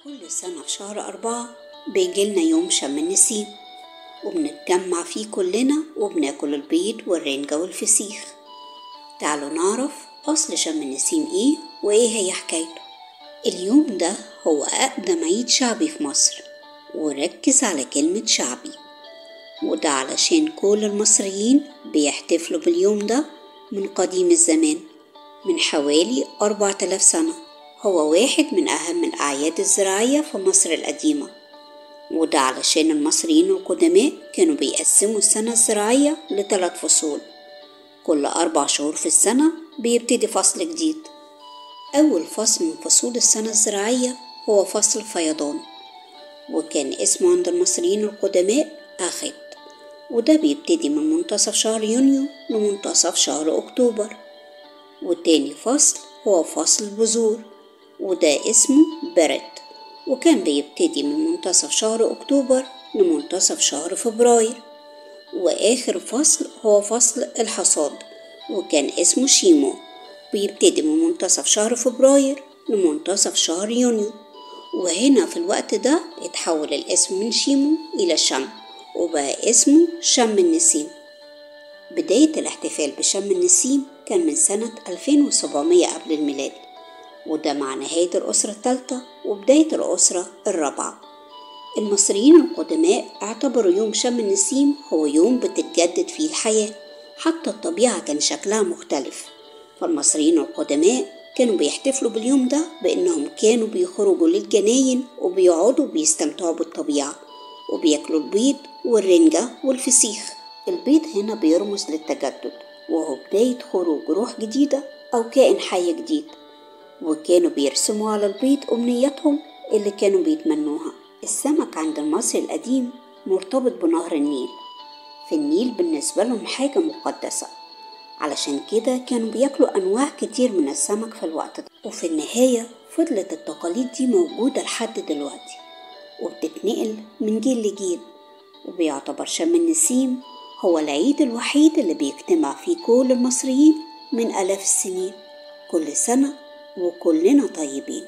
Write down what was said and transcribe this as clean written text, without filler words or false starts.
كل سنة في شهر 4 بيجيلنا يوم شم النسيم، وبنتجمع فيه كلنا وبناكل البيض والرنجة والفسيخ. تعالوا نعرف أصل شم النسيم إيه وإيه هي حكايته. اليوم ده هو أقدم عيد شعبي في مصر، وركز على كلمة شعبي، وده علشان كل المصريين بيحتفلوا باليوم ده من قديم الزمان، من حوالي 4000 سنة. هو واحد من أهم الأعياد الزراعية في مصر القديمة، وده علشان المصريين القدماء كانوا بيقسموا السنة الزراعية ل3 فصول، كل 4 شهور في السنة بيبتدي فصل جديد. أول فصل من فصول السنة الزراعية هو فصل فيضان، وكان اسمه عند المصريين القدماء أخت، وده بيبتدي من منتصف شهر يونيو لمنتصف شهر أكتوبر. والتاني فصل هو فصل البذور، وده اسمه برد، وكان بيبتدي من منتصف شهر أكتوبر لمنتصف شهر فبراير. وآخر فصل هو فصل الحصاد، وكان اسمه شيمو، بيبتدي من منتصف شهر فبراير لمنتصف شهر يونيو. وهنا في الوقت ده اتحول الاسم من شيمو إلى شم، وبقى اسمه شم النسيم. بداية الاحتفال بشم النسيم كان من سنة 2700 قبل الميلاد، وده مع نهاية الأسرة الثالثة وبداية الأسرة الرابعة. المصريين القدماء اعتبروا يوم شم النسيم هو يوم بتتجدد فيه الحياة، حتى الطبيعة كان شكلها مختلف. فالمصريين القدماء كانوا بيحتفلوا باليوم ده بأنهم كانوا بيخرجوا للجناين وبيقعدوا بيستمتعوا بالطبيعة، وبياكلوا البيض والرنجة والفسيخ. البيض هنا بيرمز للتجدد، وهو بداية خروج روح جديدة أو كائن حي جديد، وكانوا بيرسموا على البيض أمنياتهم اللي كانوا بيتمنوها. السمك عند المصري القديم مرتبط بنهر النيل، في النيل بالنسبة لهم حاجة مقدسة، علشان كده كانوا بياكلوا أنواع كتير من السمك في الوقت ده. وفي النهاية فضلت التقاليد دي موجودة لحد دلوقتي، وبتتنقل من جيل لجيل، وبيعتبر شم النسيم هو العيد الوحيد اللي بيجتمع فيه كل المصريين من آلاف السنين. كل سنة وكلنا طيبين.